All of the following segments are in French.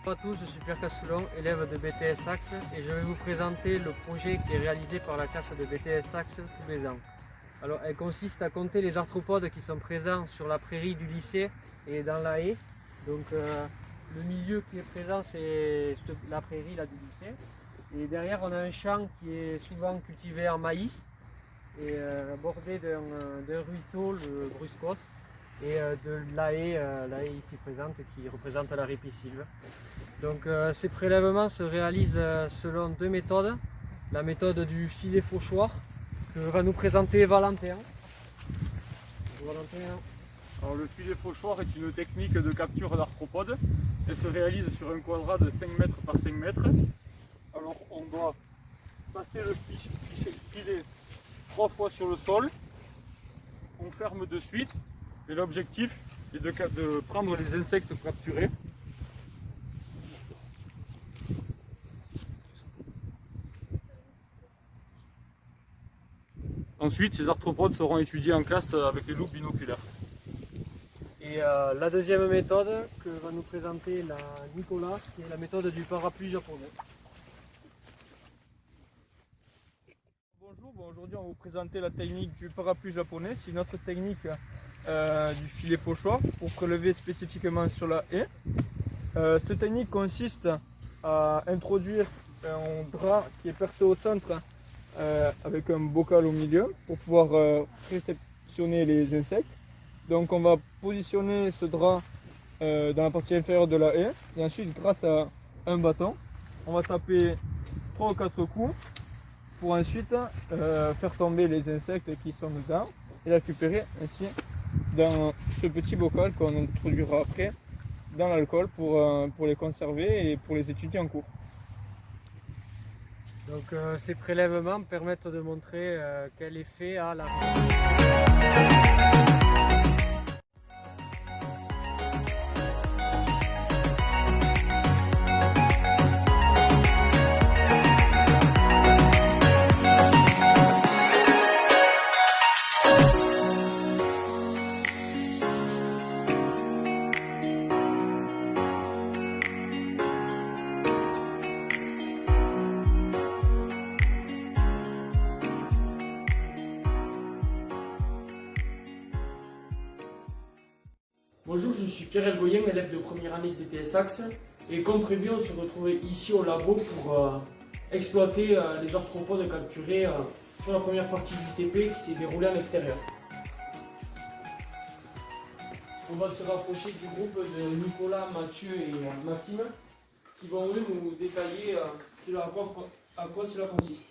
Bonjour à tous, je suis Pierre Cassoulon, élève de BTS Axe et je vais vous présenter le projet qui est réalisé par la classe de BTS Axe tous les ans. Alors, elle consiste à compter les arthropodes qui sont présents sur la prairie du lycée et dans la haie. Donc le milieu qui est présent, c'est la prairie là, du lycée. Et derrière, on a un champ qui est souvent cultivé en maïs et bordé d'un ruisseau, le Bruscos, et de la haie ici présente qui représente la ripisylve. Donc ces prélèvements se réalisent selon deux méthodes. La méthode du filet fauchoir que va nous présenter Valentin. Alors, le filet fauchoir est une technique de capture d'arthropodes. Elle se réalise sur un quadrat de 5 mètres par 5 mètres. Alors on doit passer le filet 3 fois sur le sol. On ferme de suite et l'objectif est de prendre les insectes capturés. Ensuite, ces arthropodes seront étudiés en classe avec les loupes binoculaires. Et la deuxième méthode que va nous présenter Nicolas, qui est la méthode du parapluie japonais. Bonjour, aujourd'hui on va vous présenter la technique du parapluie japonais. C'est une autre technique du filet fauchoir pour prélever spécifiquement sur la haie. Cette technique consiste à introduire un drap qui est percé au centre avec un bocal au milieu pour pouvoir réceptionner les insectes. Donc on va positionner ce drap dans la partie inférieure de la haie et ensuite grâce à un bâton, on va taper 3 ou 4 coups pour ensuite faire tomber les insectes qui sont dedans et les récupérer ainsi dans ce petit bocal qu'on introduira après dans l'alcool pour les conserver et pour les étudier en cours. Donc ces prélèvements permettent de montrer quel effet a la... Bonjour, je suis Pierre Elgoyen, élève de première année de BTS Axe. Et comme prévu, on se retrouvait ici au labo pour exploiter les arthropodes capturés sur la première partie du TP qui s'est déroulée à l'extérieur. On va se rapprocher du groupe de Nicolas, Mathieu et Maxime qui vont eux nous détailler à quoi cela consiste.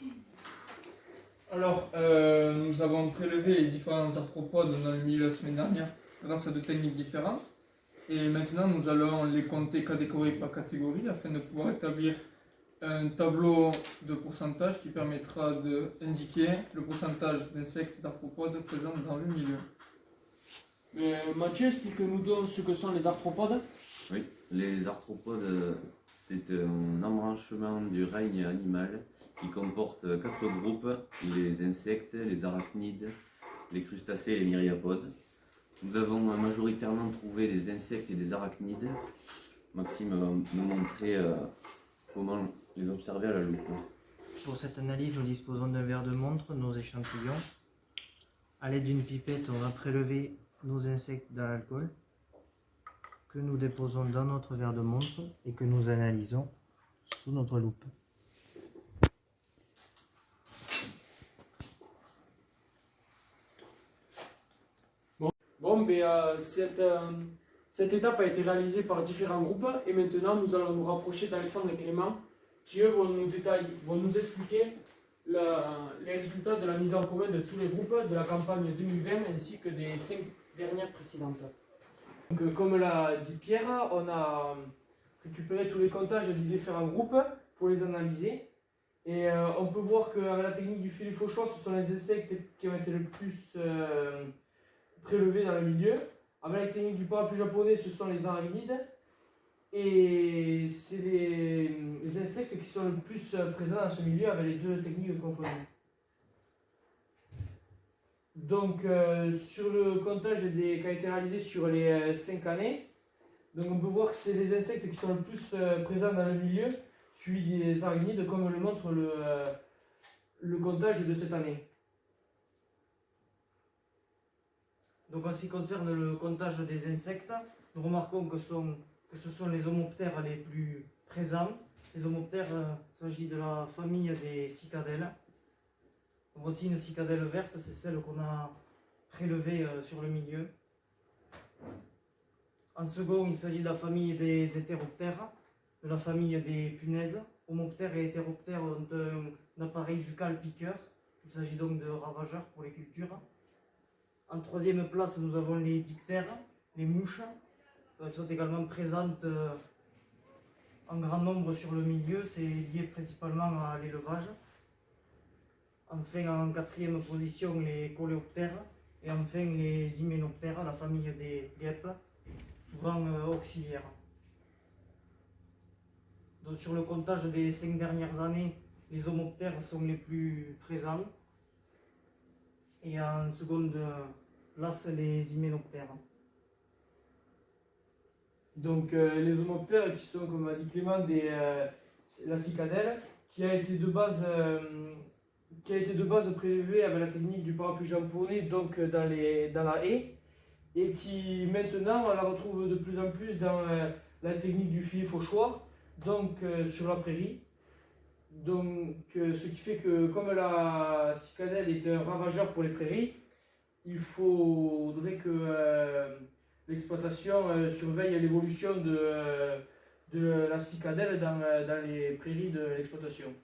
Alors, nous avons prélevé les différents arthropodes dans le milieu la semaine dernière grâce à deux techniques différentes. Et maintenant, nous allons les compter catégorie par catégorie afin de pouvoir établir un tableau de pourcentage qui permettra d'indiquer le pourcentage d'insectes et d'arthropodes présents dans le milieu. Mathieu, explique-nous donc ce que sont les arthropodes. Oui, les arthropodes, c'est un embranchement du règne animal qui comporte 4 groupes, les insectes, les arachnides, les crustacés et les myriapodes. Nous avons majoritairement trouvé des insectes et des arachnides. Maxime va nous montrer comment les observer à la loupe. Pour cette analyse, nous disposons d'un verre de montre, nos échantillons. À l'aide d'une pipette, on va prélever nos insectes dans l'alcool que nous déposons dans notre verre de montre et que nous analysons sous notre loupe. Cette étape a été réalisée par différents groupes et maintenant nous allons nous rapprocher d'Alexandre et Clément qui eux vont nous expliquer les résultats de la mise en commun de tous les groupes de la campagne 2020 ainsi que des 5 dernières précédentes. Donc, comme l'a dit Pierre, on a récupéré tous les comptages des différents groupes pour les analyser et on peut voir qu'avec la technique du filet fauchoir, ce sont les insectes qui ont été le plus prélevés dans le milieu. Avec la technique du parapluie japonais, ce sont les arachnides. Et c'est les insectes qui sont le plus présents dans ce milieu avec les deux techniques confondues. Donc, sur le comptage qui a été réalisé sur les 5 années, Donc on peut voir que c'est les insectes qui sont le plus présents dans le milieu, suivi des araignides, comme le montre le comptage de cette année. Donc en ce qui concerne le comptage des insectes, nous remarquons que ce sont les homoptères les plus présents. Les homoptères, il s'agit de la famille des cicadelles. Donc voici une cicadelle verte, c'est celle qu'on a prélevée sur le milieu. En second, il s'agit de la famille des hétéroptères, de la famille des punaises. Homoptères et hétéroptères ont un appareil buccal piqueur. Il s'agit donc de ravageurs pour les cultures. En troisième place, nous avons les diptères, les mouches. Elles sont également présentes en grand nombre sur le milieu. C'est lié principalement à l'élevage. Enfin, en quatrième position, les coléoptères. Et enfin, les hyménoptères, la famille des guêpes, souvent auxiliaires. Donc, sur le comptage des 5 dernières années, les homoptères sont les plus présents. Et en seconde place, les hyménoptères. Donc les homoptères qui sont, comme a dit Clément, la cicadelle, qui a été de base prélevée avec la technique du parapluie japonais, donc dans la haie, et qui maintenant on la retrouve de plus en plus dans la technique du filet fauchoir, donc sur la prairie. Donc ce qui fait que comme la cicadelle est un ravageur pour les prairies, il faudrait que l'exploitation surveille l'évolution de la cicadelle dans les prairies de l'exploitation.